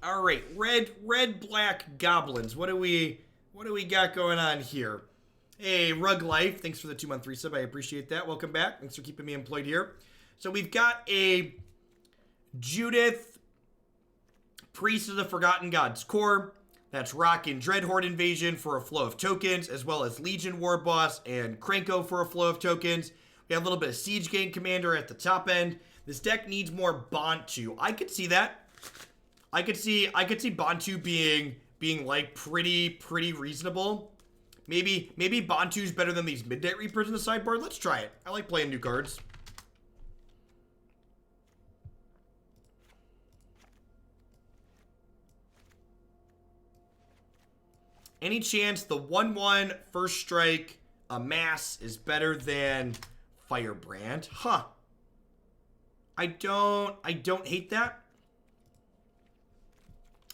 All right, red, black goblins. What do we got going on here? Hey, Rug Life, thanks for the 2-month resub. I appreciate that. Welcome back. Thanks for keeping me employed here. So we've got a Judith, Priest of the Forgotten Gods core. That's rocking Dreadhorde Invasion for a flow of tokens, as well as Legion Warboss and Krenko for a flow of tokens. We have a little bit of Siege Gang Commander at the top end. This deck needs more Bontu. I could see that. I could see Bontu being like pretty reasonable. Maybe Bontu's better than these Midnight Reapers in the sideboard. Let's try it. I like playing new cards. Any chance the 1/1 first strike amass is better than Firebrand? Huh. I don't hate that.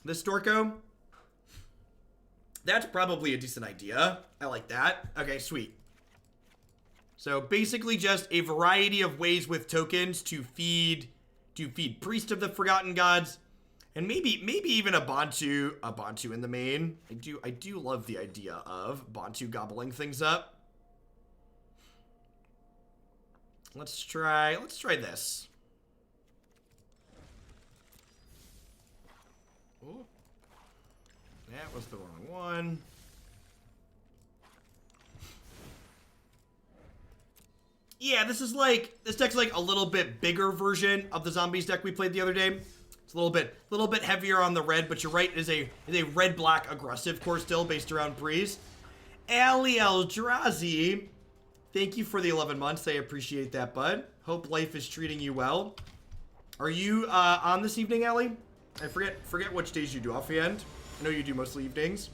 The Storko. That's probably a decent idea. I like that. Okay, sweet. So basically just a variety of ways with tokens to feed Priest of the Forgotten Gods. And maybe even a Bontu in the main. I do love the idea of Bontu gobbling things up. Let's try this. Ooh. That was the wrong one. Yeah, this deck's like a little bit bigger version of the Zombies deck we played the other day. It's a little bit heavier on the red, but you're right, it is a red-black aggressive core still based around Priest. Ali Eldrazi, thank you for the 11 months. I appreciate that, bud. Hope life is treating you well. Are you on this evening, Ali? I forget which days you do offhand. I know you do mostly evenings.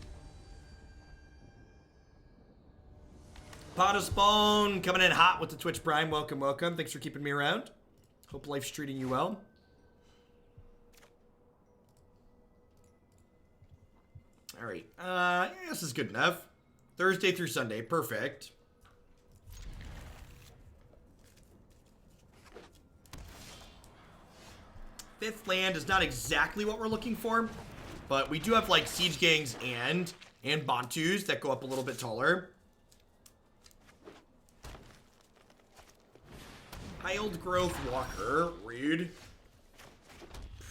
Pot of Spawn coming in hot with the Twitch Prime. Welcome. Thanks for keeping me around. Hope life's treating you well. All right. Yeah, this is good enough. Thursday through Sunday. Perfect. Fifth land is not exactly what we're looking for, but we do have like Siege Gangs and Bontus that go up a little bit taller. High Old Growth Walker, rude.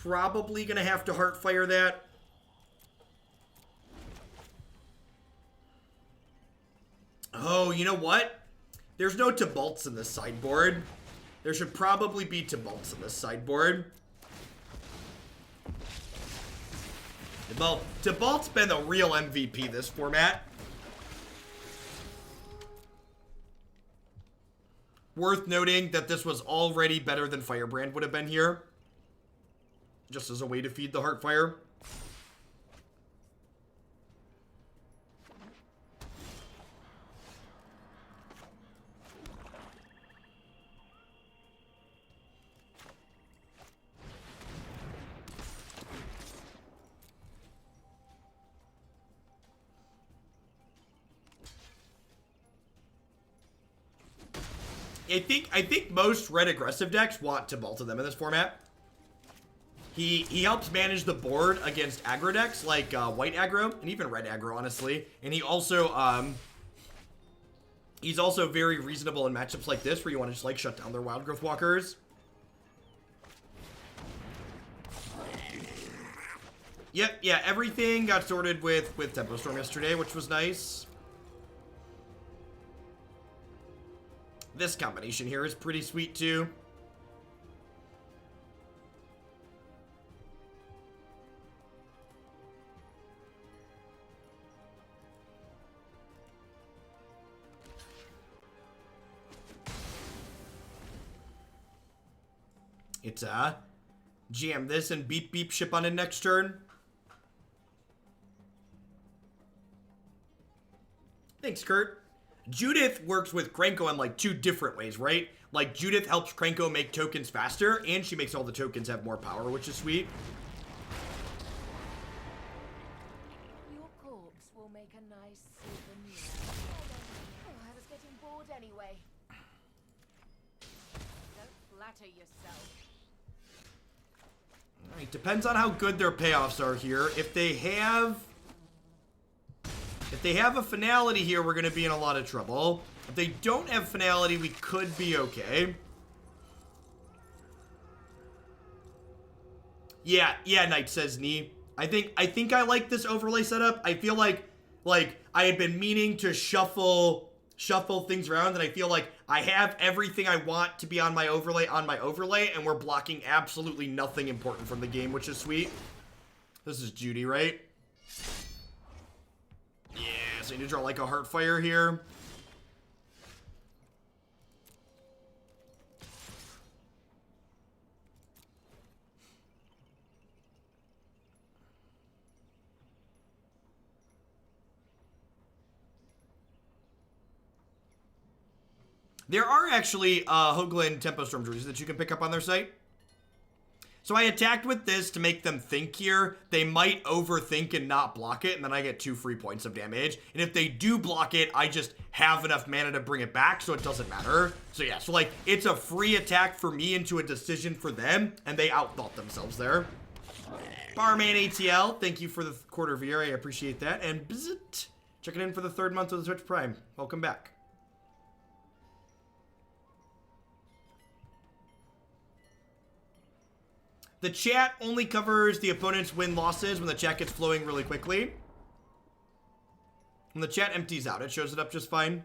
Probably gonna have to Heartfire that. Oh, you know what? There's no Tibalts in this sideboard. There should probably be Tibalts in this sideboard. Tibalt's been the real MVP this format. Worth noting that this was already better than Firebrand would have been here. Just as a way to feed the Heartfire. I think most red aggressive decks want Tibalt of them in this format. He helps manage the board against aggro decks like white aggro and even red aggro, honestly. And he also he's also very reasonable in matchups like this where you want to just like shut down their Wild Growth Walkers. Yep, yeah, everything got sorted with Tempo Storm yesterday, which was nice. This combination here is pretty sweet too. It's jam this and beep beep ship on in next turn. Thanks, Kurt. Judith works with Krenko in like two different ways, right? Like Judith helps Krenko make tokens faster, and she makes all the tokens have more power, which is sweet. Your corpse will make a nice souvenir. Oh, I was getting bored anyway. Don't flatter yourself. Alright, depends on how good their payoffs are here. If they have a finality here, we're going to be in a lot of trouble. If they don't have finality, we could be okay. Yeah, Knight says Knee. I think I like this overlay setup. I feel like I had been meaning to shuffle things around, and I feel like I have everything I want to be on my overlay, and we're blocking absolutely nothing important from the game, which is sweet. This is Judy, right? Yeah, so you need to draw like a Heartfire here. There are actually Hoagland Tempo Storm jerseys that you can pick up on their site. So I attacked with this to make them think here. They might overthink and not block it, and then I get 2 free points of damage. And if they do block it, I just have enough mana to bring it back, so it doesn't matter. So yeah, so like, it's a free attack for me into a decision for them, and they outthought themselves there. Barman ATL, thank you for the quarter of a year. I appreciate that. And Bzzzt, checking in for the 3rd month of the Twitch Prime. Welcome back. The chat only covers the opponent's win-losses when the chat gets flowing really quickly. When the chat empties out, it shows it up just fine.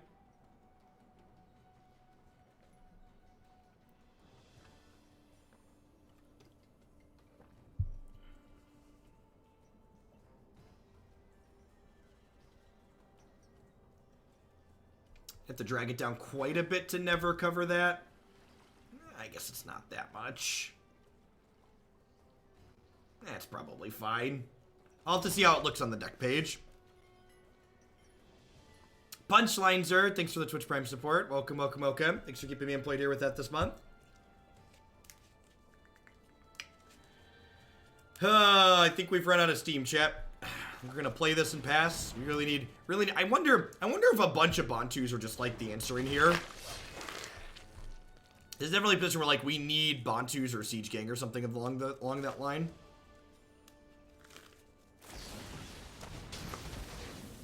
Have to drag it down quite a bit to never cover that. I guess it's not that much. That's probably fine. I'll have to see how it looks on the deck page. Punchline, sir. Thanks for the Twitch Prime support. Welcome, welcome, welcome. Thanks for keeping me employed here with that this month. I think we've run out of steam, chat. We're gonna play this and pass. We really need. I wonder if a bunch of Bontus are just like the answering here. There's definitely a position where like we need Bontus or Siege Gang or something along that line.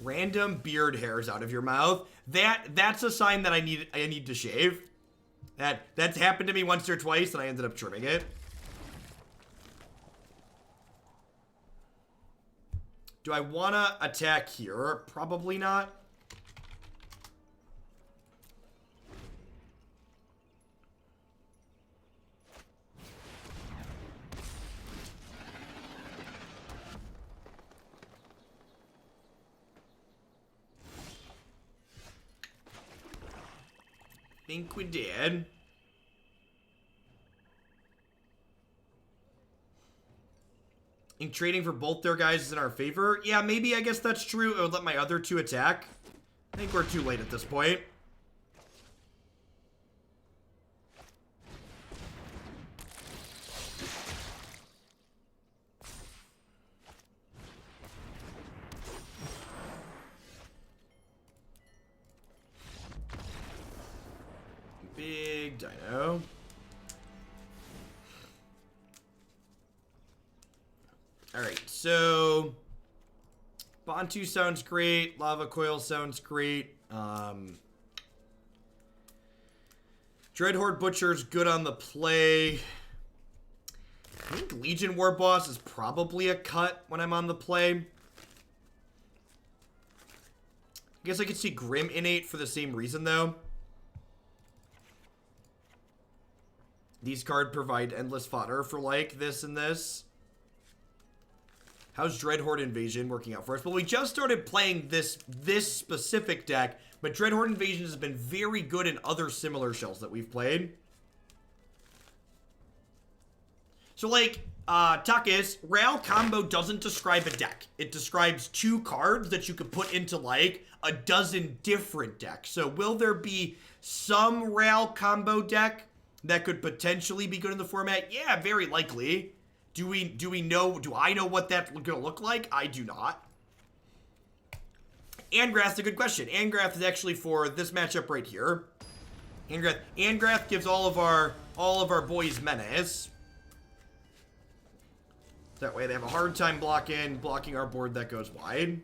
Random beard hairs out of your mouth. That's a sign that I need to shave. That's happened to me once or twice, and I ended up trimming it. Do I want to attack here? Probably not. Think we did. And trading for both their guys is in our favor. Yeah, maybe, I guess that's true. I would let my other 2 attack. I think we're too late at this point. Big dino. Alright, so Bontu sounds great. Lava Coil sounds great. Dreadhorde Butcher's good on the play. I think Legion Warboss is probably a cut when I'm on the play. I guess I could see Grim Innate for the same reason, though. These cards provide endless fodder for, like, this and this. How's Dreadhorde Invasion working out for us? Well, we just started playing this specific deck, but Dreadhorde Invasion has been very good in other similar shells that we've played. So, like, Takis, Rail combo doesn't describe a deck. It describes 2 cards that you could put into, like, a dozen different decks. So, will there be some Rail combo deck that could potentially be good in the format? Yeah, very likely. Do I know what that's gonna look like? I do not. Angrath's a good question. Angrath is actually for this matchup right here. Angrath gives all of our boys menace. That way they have a hard time blocking our board that goes wide.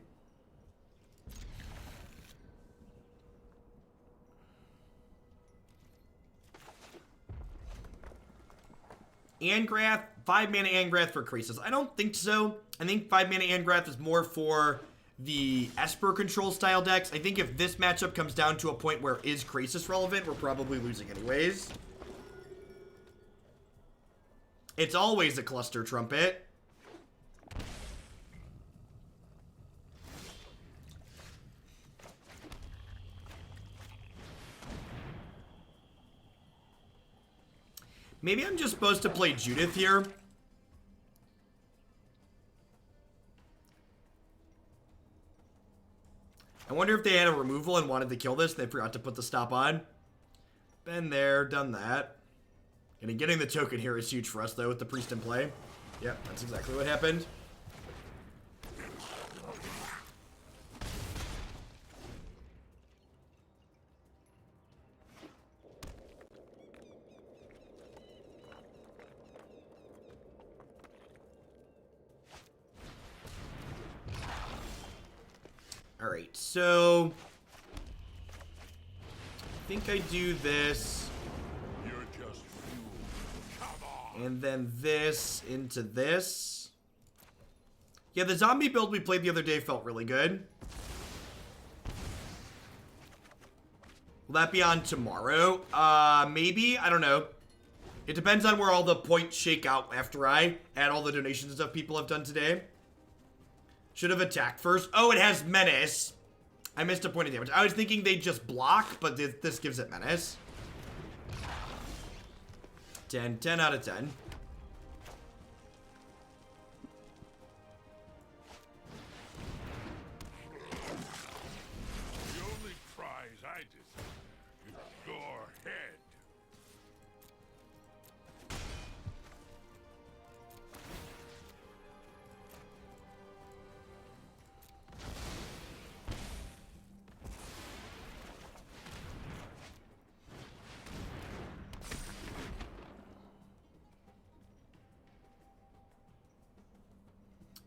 Angrath, 5-mana Angrath for Krasis. I don't think so. I think 5-mana Angrath is more for the Esper control style decks. I think if this matchup comes down to a point where is Krasis relevant, we're probably losing anyways. It's always a cluster trumpet. Maybe I'm just supposed to play Judith here. I wonder if they had a removal and wanted to kill this and they forgot to put the stop on. Been there, done that. And getting the token here is huge for us, though, with the priest in play. Yep, that's exactly what happened. Alright, so I think I do this. You're just Come on. And then this into this. Yeah, the zombie build we played the other day felt really good. Will that be on tomorrow? Maybe? I don't know. It depends on where all the points shake out after I add all the donations and stuff people have done today. Should have attacked first. Oh, it has Menace. I missed a point of damage. I was thinking they'd just block, but this gives it Menace. 10 out of 10. The only prize I desire is your head.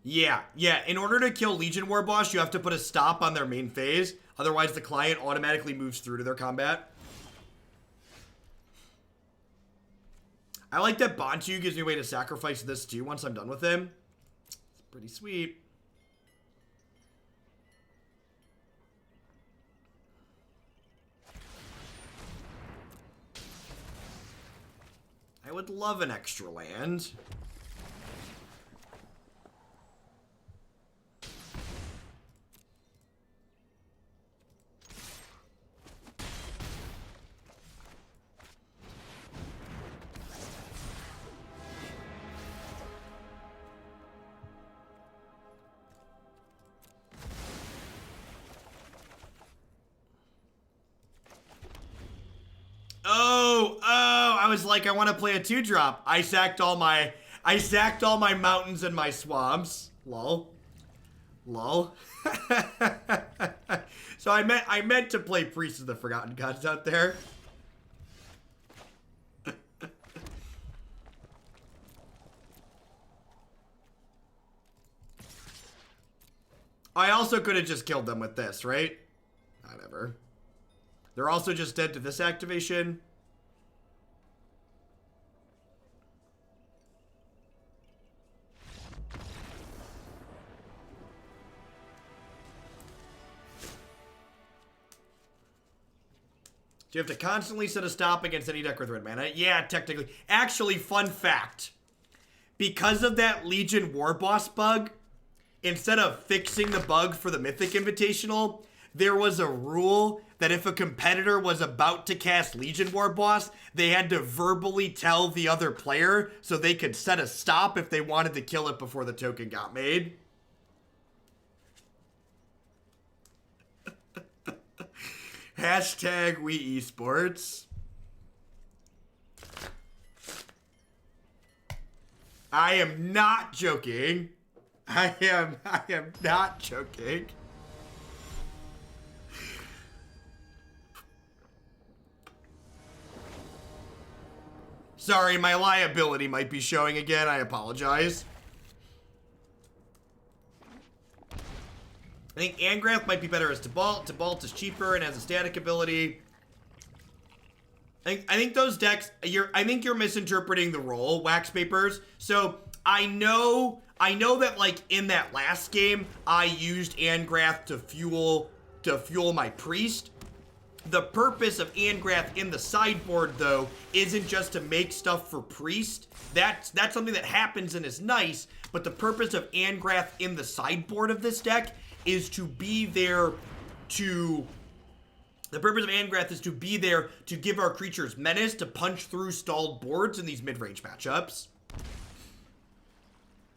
Yeah. In order to kill Legion Warboss, you have to put a stop on their main phase. Otherwise, the client automatically moves through to their combat. I like that Bontu gives me a way to sacrifice this too once I'm done with him. It's pretty sweet. I would love an extra land. I was like, I want to play a 2-drop. I sacked all my mountains and my swamps. Lol. So I meant to play Priest of the Forgotten Gods out there. I also could have just killed them with this, right? Whatever. They're also just dead to this activation. So you have to constantly set a stop against any deck with red mana. Yeah, technically. Actually, fun fact. Because of that Legion Warboss bug, instead of fixing the bug for the Mythic Invitational, there was a rule that if a competitor was about to cast Legion Warboss, they had to verbally tell the other player so they could set a stop if they wanted to kill it before the token got made. Hashtag we esports. I am not joking. I am not joking. Sorry, my liability might be showing again. I apologize. I think Angrath might be better as Tibalt. Tibalt is cheaper and has a static ability. I think those decks, I think you're misinterpreting the role, Wax Papers. So I know that like in that last game, I used Angrath to fuel my priest. The purpose of Angrath in the sideboard, though, isn't just to make stuff for priest. That's something that happens and is nice, but the purpose of Angrath in the sideboard of this deck is to be there to... The purpose of Angrath is to be there to give our creatures menace to punch through stalled boards in these mid-range matchups.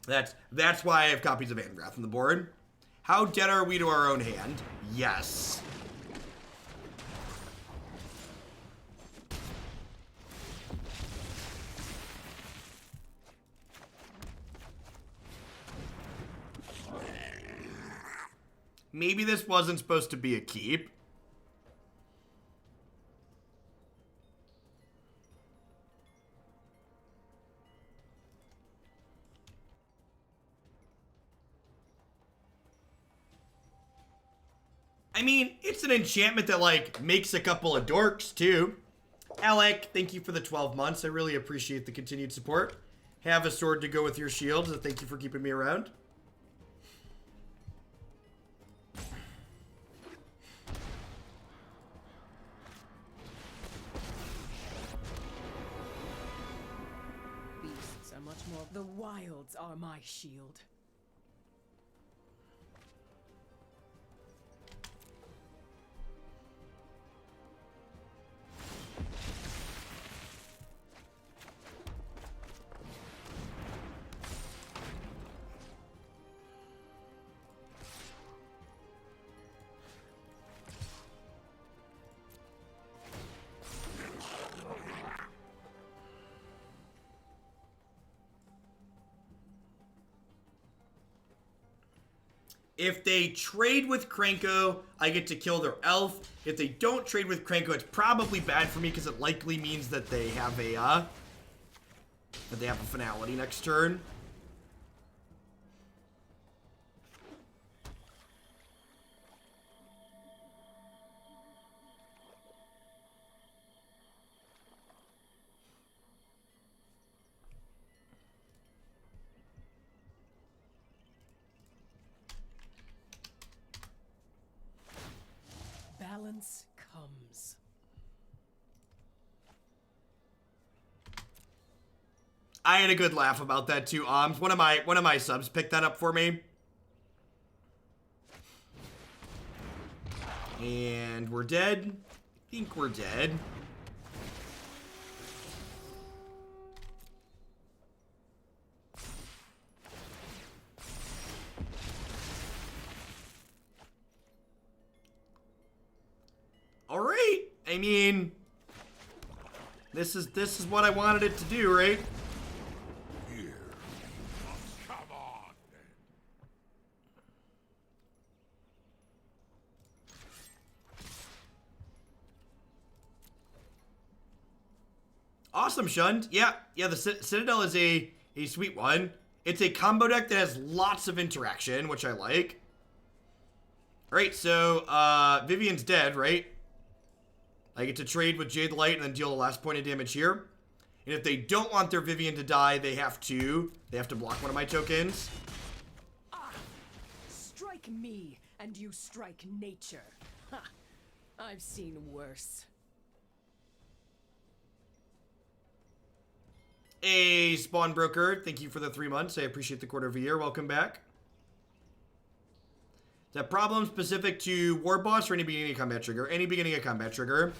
That's why I have copies of Angrath on the board. How dead are we to our own hand? Yes. Maybe this wasn't supposed to be a keep. I mean, it's an enchantment that, like, makes a couple of dorks, too. Alec, thank you for the 12 months. I really appreciate the continued support. Have a sword to go with your shield, so thank you for keeping me around. Beasts are much more. The wilds are my shield. If they trade with Krenko, I get to kill their elf. If they don't trade with Krenko, it's probably bad for me because it likely means that they have a finality next turn. Balance comes. I had a good laugh about that too, Oms. One of my subs picked that up for me. And we're dead. I think we're dead. All right. I mean, this is what I wanted it to do, right? Here. Come on, then. Awesome, Shund. Yeah, the Citadel is a sweet one. It's a combo deck that has lots of interaction, which I like. All right, so Vivian's dead, right? I get to trade with Jade Light and then deal the last point of damage here. And if they don't want their Vivian to die, they have to block one of my tokens. Strike me, and you strike nature. Ha! I've seen worse. A Spawn Broker, thank you for the 3 months. I appreciate the quarter of a year. Welcome back. Is that problem specific to Warboss or any beginning of combat trigger? Any beginning of combat trigger.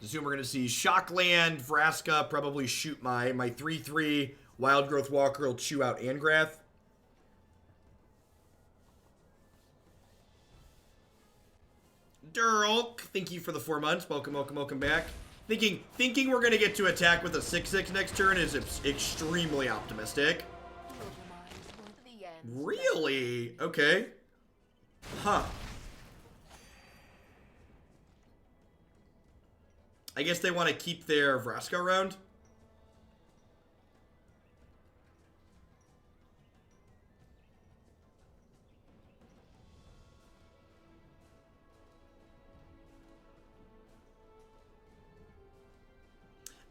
Assume we're going to see Shockland, Vraska probably shoot my 3/3 Wild Growth Walker will chew out Angrath. Durlk, thank you for the 4 months. Welcome back. Thinking we're going to get to attack with a 6/6 next turn is extremely optimistic. Really? Okay. Huh. I guess they want to keep their Vraska around.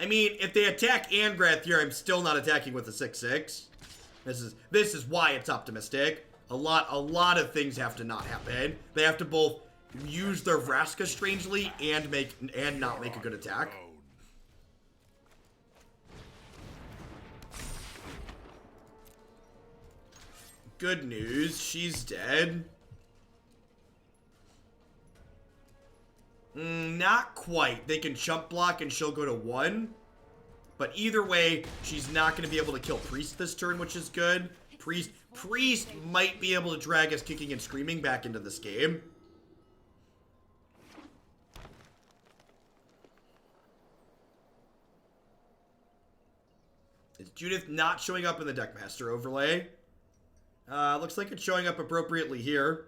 I mean, if they attack Angrath here, I'm still not attacking with a 6/6. This is why it's optimistic. A lot of things have to not happen. They have to both use their Vraska strangely and not make a good attack. Good news, she's dead. Not quite. They can chump block and she'll go to 1. But either way, she's not going to be able to kill Priest this turn, which is good. Priest might be able to drag us kicking and screaming back into this game. Is Judith not showing up in the Deckmaster overlay? Looks like it's showing up appropriately here.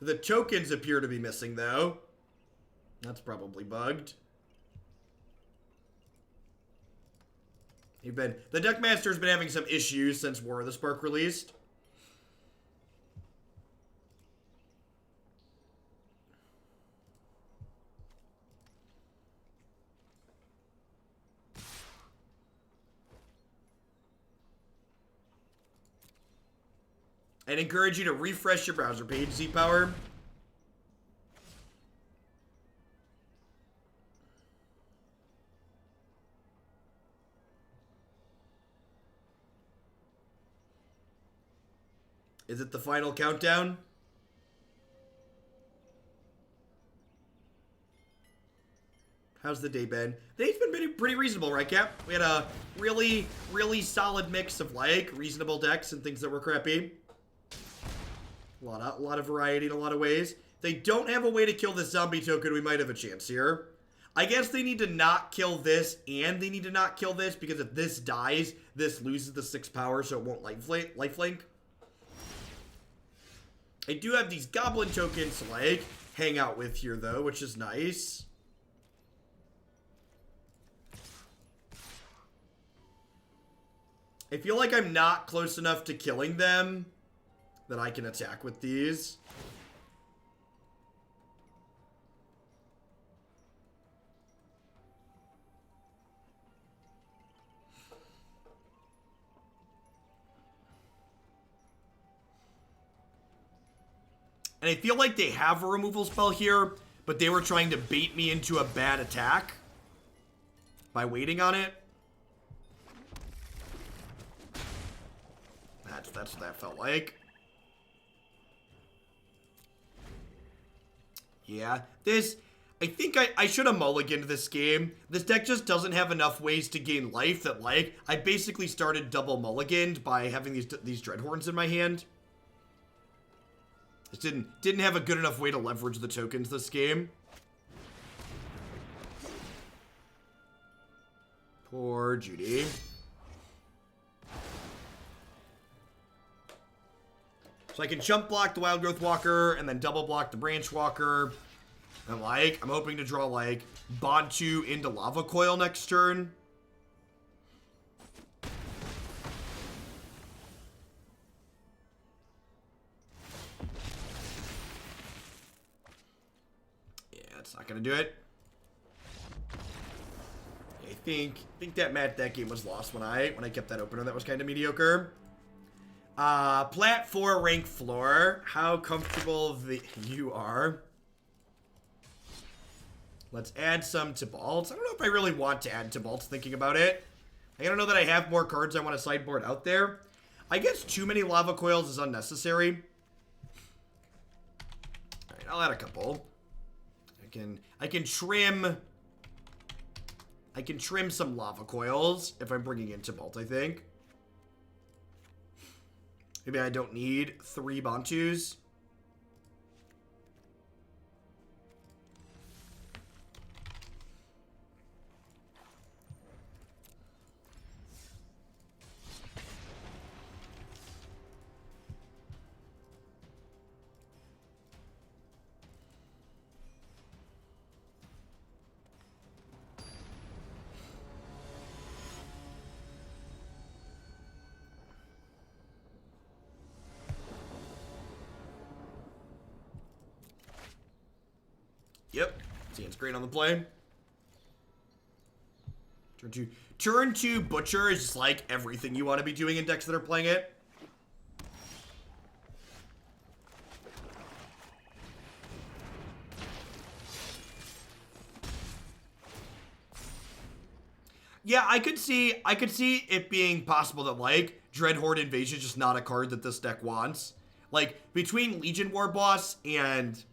The tokens appear to be missing, though. That's probably bugged. The Deckmaster's been having some issues since War of the Spark released. I'd encourage you to refresh your browser page, Z-Power. Is it the final countdown? How's the day been? The day's been pretty reasonable, right, Cap? We had a really, really solid mix of, like, reasonable decks and things that were crappy. A lot of variety in a lot of ways. They don't have a way to kill this zombie token. We might have a chance here. I guess they need to not kill this, and they need to not kill this, because if this dies, this loses the 6 power, so it won't lifelink. I do have these goblin tokens to, like, hang out with here, though, which is nice. I feel like I'm not close enough to killing them that I can attack with these. And I feel like they have a removal spell here, but they were trying to bait me into a bad attack by waiting on it. That's what that felt like. Yeah, I think I should have mulliganed this game. This deck just doesn't have enough ways to gain life that, like, I basically started double mulliganed by having these Dreadhorns in my hand. Just didn't have a good enough way to leverage the tokens this game. Poor Judy. So I can jump block the Wild Growth Walker and then double block the Branch Walker. And, like, I'm hoping to draw, like, Bontu into Lava Coil next turn. Yeah, it's not gonna do it. I think that game was lost when I kept that opener. That was kind of mediocre. Plat 4 rank floor. How comfortable you are. Let's add some Tibalt. I don't know if I really want to add Tibalt, thinking about it. I don't know that I have more cards I want to sideboard out there. I guess too many Lava Coils is unnecessary. Alright, I'll add a couple. I can trim some Lava Coils if I'm bringing in Tibalt, I think. Maybe I don't need 3 Bontus. Yep, seems great on the play. Turn 2 Butcher is just like everything you want to be doing in decks that are playing it. Yeah, I could see it being possible that, like, Dreadhorde Invasion is just not a card that this deck wants. Like, between Legion Warboss and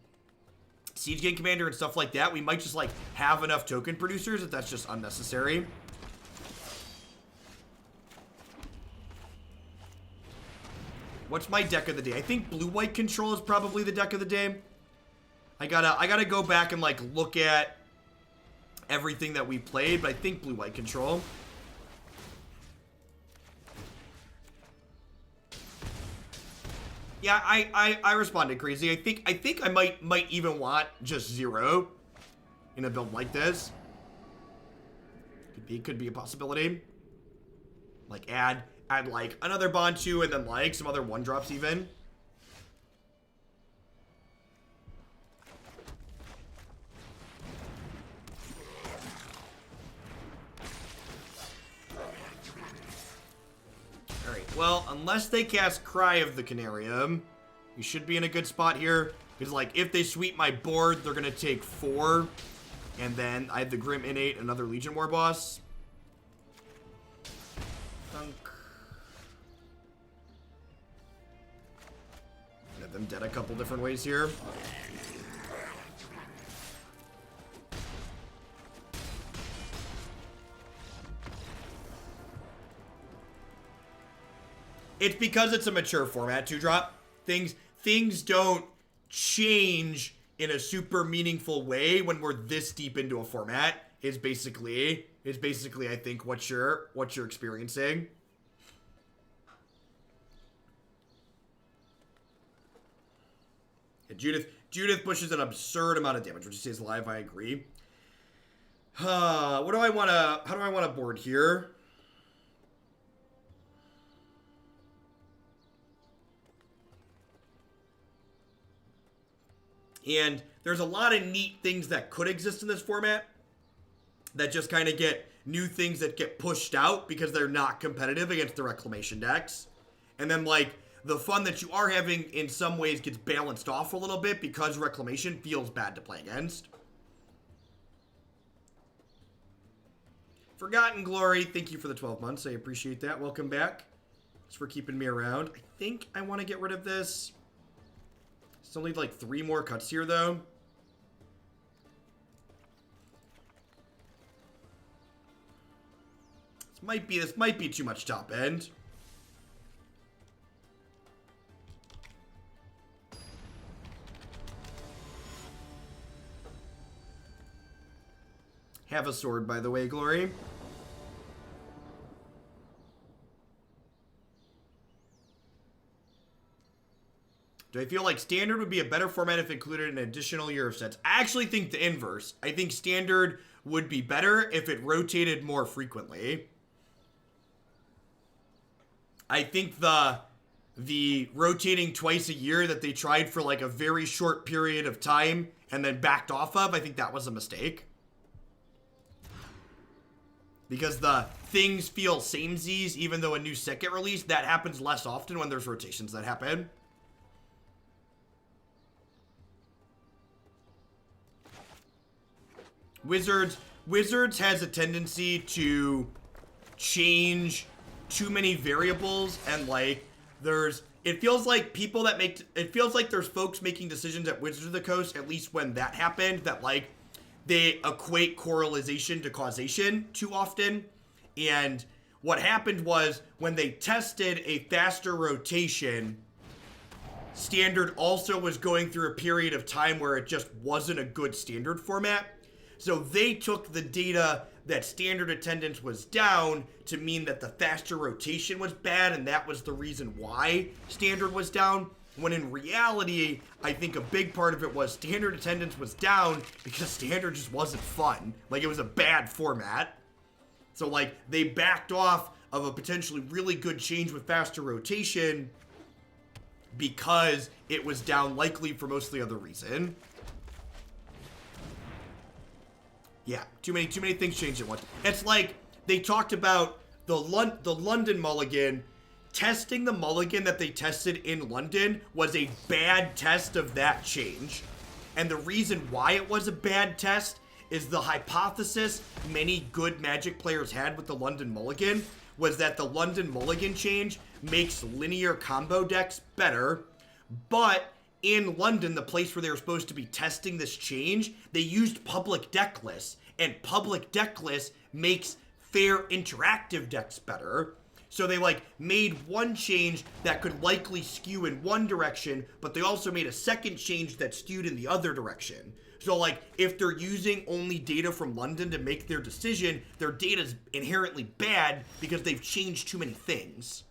Siege Gang Commander and stuff like that, we might just, like, have enough token producers that that's just unnecessary. What's my deck of the day? I think Blue-White Control is probably the deck of the day. I gotta go back and, like, look at everything that we played, but I think Blue-White Control. Yeah, I responded crazy. I think I might even want just 0 in a build like this. Could be a possibility. Like add like another Bontu and then like some other 1-drops even. Well, unless they cast Cry of the Canarium, we should be in a good spot here. Because, like, if they sweep my board, they're going to take 4. And then I have the Grim Innate, another Legion Warboss. Thunk. Have them dead a couple different ways here. It's because it's a mature format, 2-drop. Things don't change in a super meaningful way when we're this deep into a format. Is basically I think what you're experiencing. Yeah, Judith pushes an absurd amount of damage, which stays alive. I agree. How do I want to board here? And there's a lot of neat things that could exist in this format that just kind of get new things that get pushed out because they're not competitive against the Reclamation decks. And then, like, the fun that you are having in some ways gets balanced off a little bit because Reclamation feels bad to play against. Forgotten Glory, thank you for the 12 months. I appreciate that. Welcome back. Thanks for keeping me around. I think I want to get rid of this. Still need like 3 more cuts here, though. This might be too much top end. Have a sword, by the way, Glory. Do I feel like Standard would be a better format if it included an additional year of sets? I actually think the inverse. I think Standard would be better if it rotated more frequently. I think the rotating twice a year that they tried for like a very short period of time and then backed off of, I think that was a mistake. Because the things feel samesies even though a new set get released. That happens less often when there's rotations that happen. Wizards has a tendency to change too many variables, and like it feels like there's folks making decisions at Wizards of the Coast, at least when that happened, that like they equate correlation to causation too often. And what happened was when they tested a faster rotation, Standard also was going through a period of time where it just wasn't a good Standard format. So they took the data that Standard attendance was down to mean that the faster rotation was bad, and that was the reason why Standard was down. When in reality, I think a big part of it was Standard attendance was down because Standard just wasn't fun. Like, it was a bad format. So, like, they backed off of a potentially really good change with faster rotation because it was down likely for mostly other reason. Yeah, too many things changed at once. It's like they talked about the London Mulligan. Testing the Mulligan that they tested in London was a bad test of that change. And the reason why it was a bad test is the hypothesis many good Magic players had with the London Mulligan was that the London Mulligan change makes linear combo decks better, but in London, the place where they were supposed to be testing this change, they used public deck lists, and public deck lists makes fair interactive decks better. So they like made one change that could likely skew in one direction, but they also made a second change that skewed in the other direction. So like if they're using only data from London to make their decision, their data's inherently bad because they've changed too many things.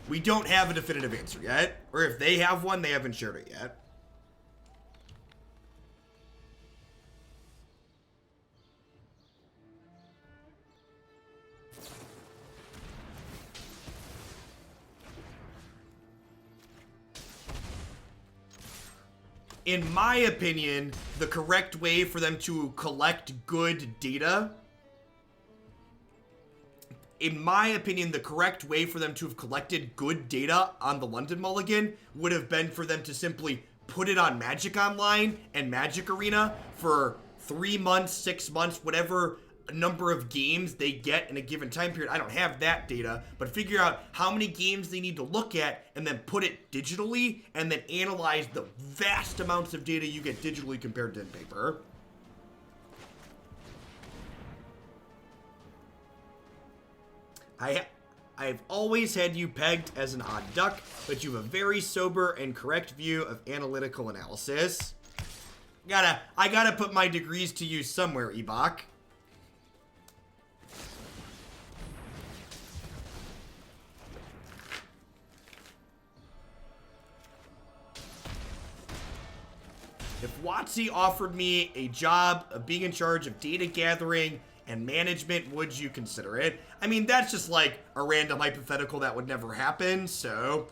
We don't have a definitive answer yet, or if they have one, they haven't shared it yet. In my opinion, the correct way for them to collect good data, in my opinion, the correct way for them to have collected good data on the London Mulligan would have been for them to simply put it on Magic Online and Magic Arena for 3 months, 6 months, whatever number of games they get in a given time period. I don't have that data, but figure out how many games they need to look at and then put it digitally and then analyze the vast amounts of data you get digitally compared to in paper. I've always had you pegged as an odd duck, but you have a very sober and correct view of analytical analysis. I gotta put my degrees to use somewhere, Ebok. If WotC offered me a job of being in charge of data gathering and management, would you consider it? I mean, that's just like a random hypothetical that would never happen, so.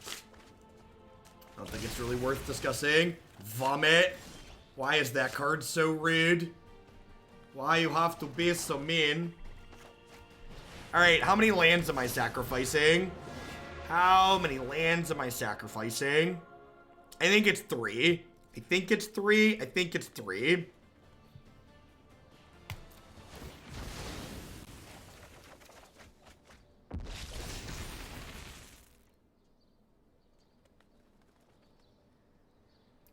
I don't think it's really worth discussing. Vomit. Why is that card so rude? Why you have to be so mean? Alright, how many lands am I sacrificing? How many lands am I sacrificing? I think it's 3. I think it's 3. I think it's 3.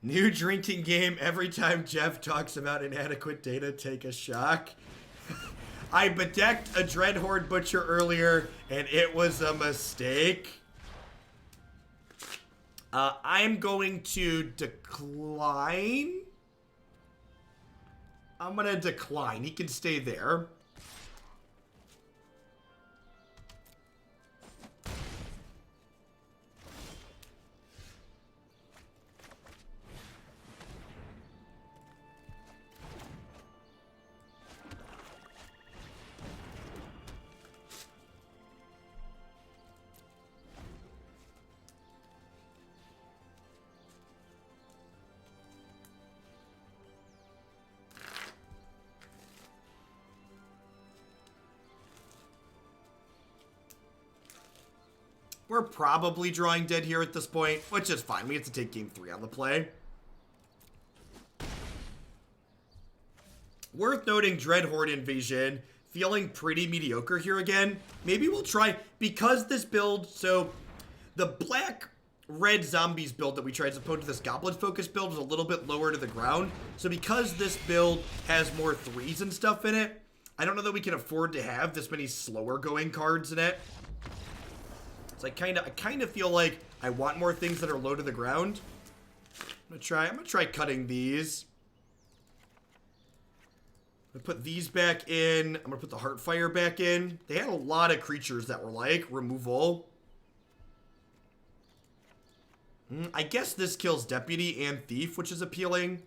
New drinking game. Every time Jeff talks about inadequate data, take a shock. I bedecked a Dreadhorde Butcher earlier, and it was a mistake. I'm going to decline. I'm going to decline. He can stay there. We're probably drawing dead here at this point, which is fine. We have to take game 3 on the play. Worth noting, Dreadhorde Invasion, feeling pretty mediocre here again. Maybe we'll try, because this build, so the black-red zombies build that we tried as opposed to this Goblins focus build is a little bit lower to the ground. So because this build has more 3s and stuff in it, I don't know that we can afford to have this many slower going cards in it. So I kind of feel like I want more things that are low to the ground. I'm gonna try cutting these. I'm gonna put these back in. I'm gonna put the Heartfire back in. They had a lot of creatures that were like removal. I guess this kills Deputy and Thief, which is appealing.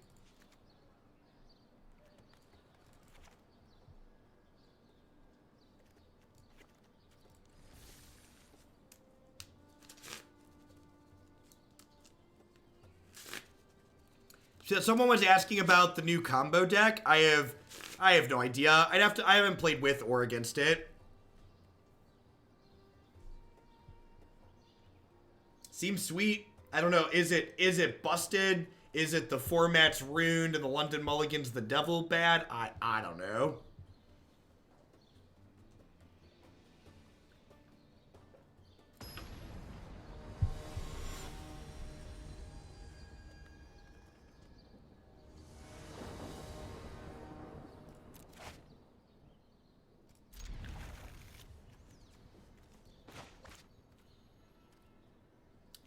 So someone was asking about the new combo deck. I have no idea. I haven't played with or against it. Seems sweet. I don't know. Is it busted? Is it the format's ruined and the London Mulligan's the devil bad? I don't know.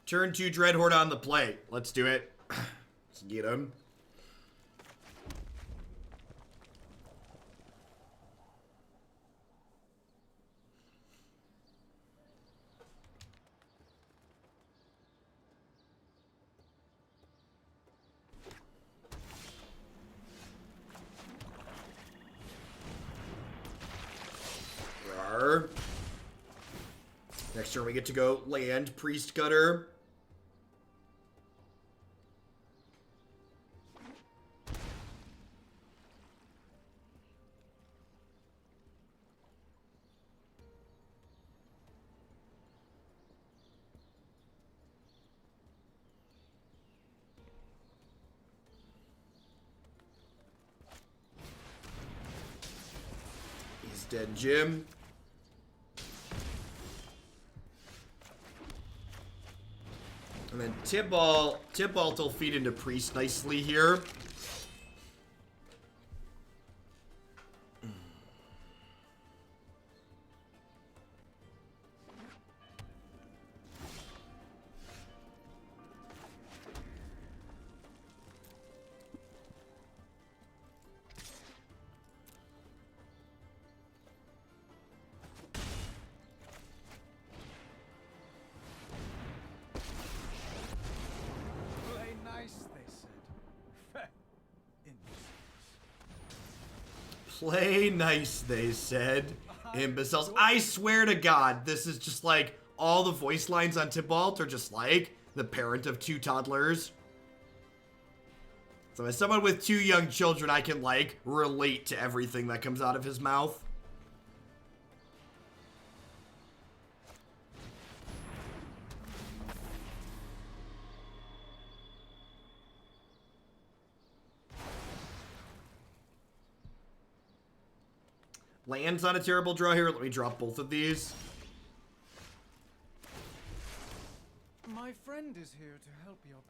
Turn 2 Dreadhorde on the plate. Let's do it. Let's get him. Rawr. Next turn we get to go land Priest Gutter. Dead Jim. And then Tibalt will feed into Priest nicely here. Play nice, they said. Imbeciles. I swear to God, this is just like all the voice lines on Tibalt are just like the parent of 2 toddlers. So as someone with 2 young children, I can like relate to everything that comes out of his mouth. Land's not a terrible draw here. Let me drop both of these. My friend is here to help your pain.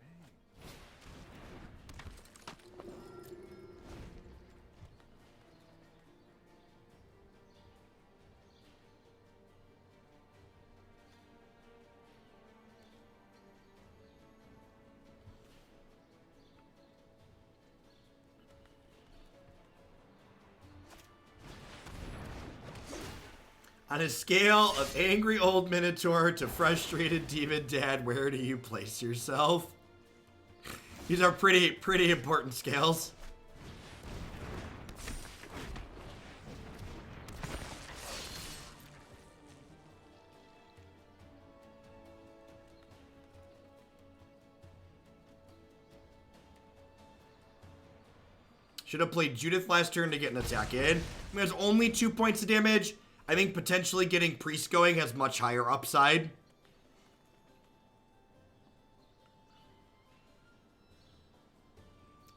On a scale of angry old Minotaur to frustrated demon dad, where do you place yourself? These are pretty important scales. Should have played Judith last turn to get an attack in. I mean, there's only 2 points of damage. I think potentially getting Priest going has much higher upside.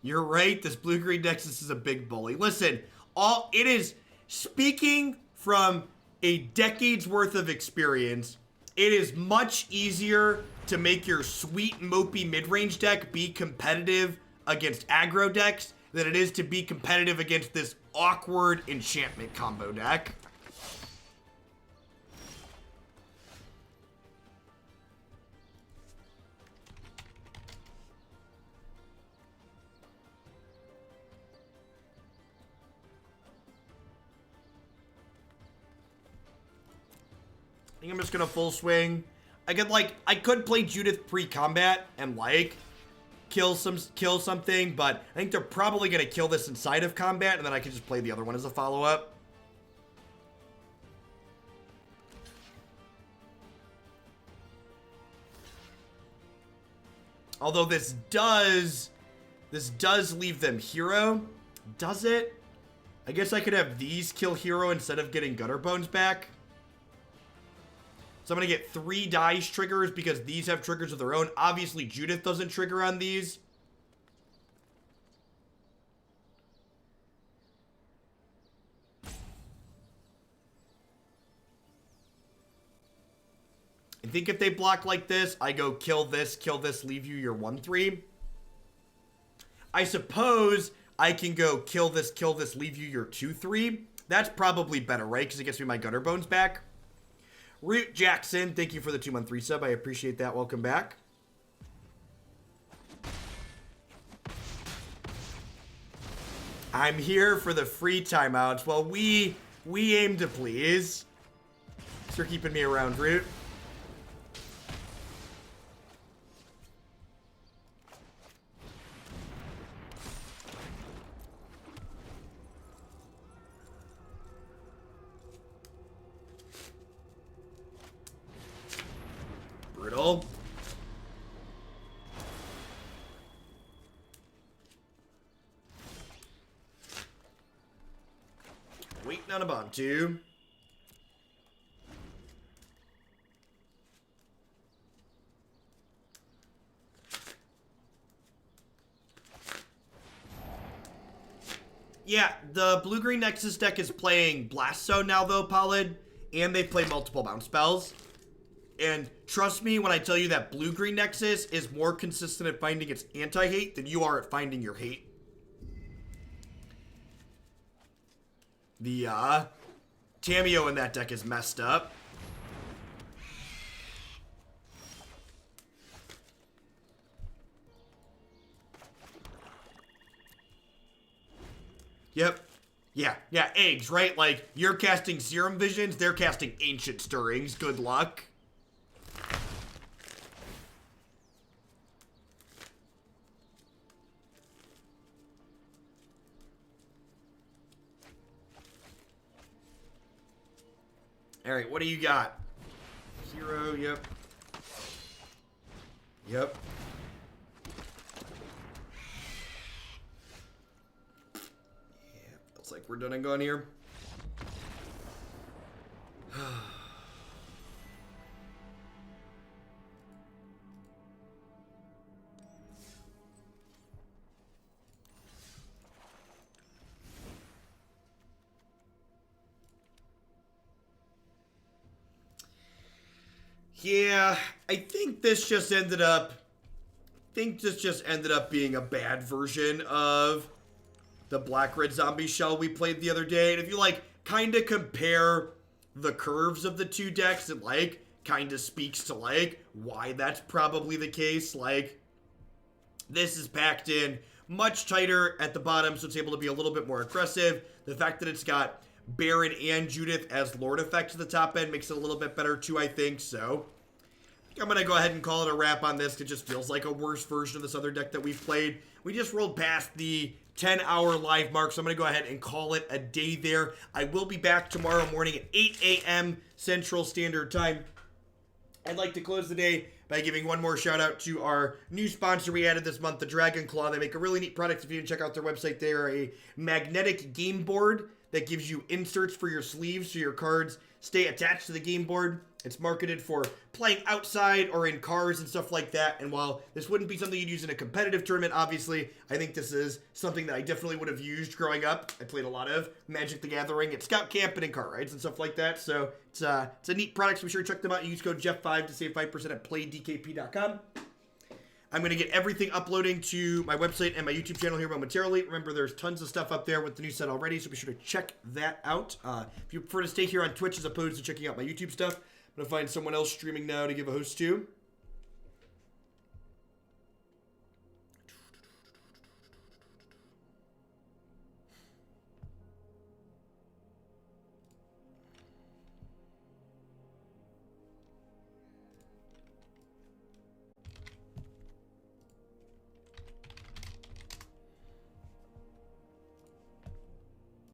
You're right. This blue-green Nexus is a big bully. Listen, it is, speaking from a decade's worth of experience, it is much easier to make your sweet, mopey mid-range deck be competitive against aggro decks than it is to be competitive against this awkward enchantment combo deck. I think I'm just gonna full swing. I could play Judith pre-combat and like kill something, but I think they're probably gonna kill this inside of combat, and then I can just play the other one as a follow-up. Although this does This does leave them hero. Does it? I guess I could have these kill hero instead of getting Gutterbones back. So I'm going to get 3 dice triggers because these have triggers of their own. Obviously, Judith doesn't trigger on these. I think if they block like this, I go kill this, leave you your 1/3. I suppose I can go kill this, leave you your 2/3. That's probably better, right? Because it gets me my Gutterbones back. Root Jackson, thank you for the 2-month resub. I appreciate that. Welcome back. I'm here for the free timeouts. Well, we aim to please. Thanks for keeping me around, Root. Brutal. Waiting on a Bontu. Yeah, the blue-green Nexus deck is playing Blast Zone now, though, Pollard, and they play multiple bounce spells. And trust me when I tell you that blue-green Nexus is more consistent at finding its anti-hate than you are at finding your hate. The, Tameo in that deck is messed up. Yep. Yeah, eggs, right? Like, you're casting Serum Visions, they're casting Ancient Stirrings. Good luck. Alright, what do you got? Hero, yep. Yep. Yeah, looks like we're done and gone here. Yeah, I think this just ended up being a bad version of the black red zombie shell we played the other day. And if you like kind of compare the curves of the two decks, it like kind of speaks to like why that's probably the case. Like, this is packed in much tighter at the bottom, so it's able to be a little bit more aggressive. The fact that it's got Baron and Judith as Lord effects at the top end makes it a little bit better too, I think. So I'm going to go ahead and call it a wrap on this. It just feels like a worse version of this other deck that we've played. We just rolled past the 10-hour live mark, so I'm going to go ahead and call it a day there. I will be back tomorrow morning at 8 a.m. Central Standard Time. I'd like to close the day by giving one more shout out to our new sponsor we added this month, the Dragon Claw. They make a really neat product. If you didn't check out their website, they are a magnetic game board that gives you inserts for your sleeves so your cards stay attached to the game board. It's marketed for playing outside or in cars and stuff like that. And while this wouldn't be something you'd use in a competitive tournament, obviously, I think this is something that I definitely would have used growing up. I played a lot of Magic the Gathering at Scout Camp and in car rides and stuff like that. So it's a neat product. So be sure to check them out. Use code Jeff5 to save 5% at playdkp.com. I'm going to get everything uploading to my website and my YouTube channel here momentarily. Remember, there's tons of stuff up there with the new set already, so be sure to check that out. If you prefer to stay here on Twitch as opposed to checking out my YouTube stuff, I'm going to find someone else streaming now to give a host to.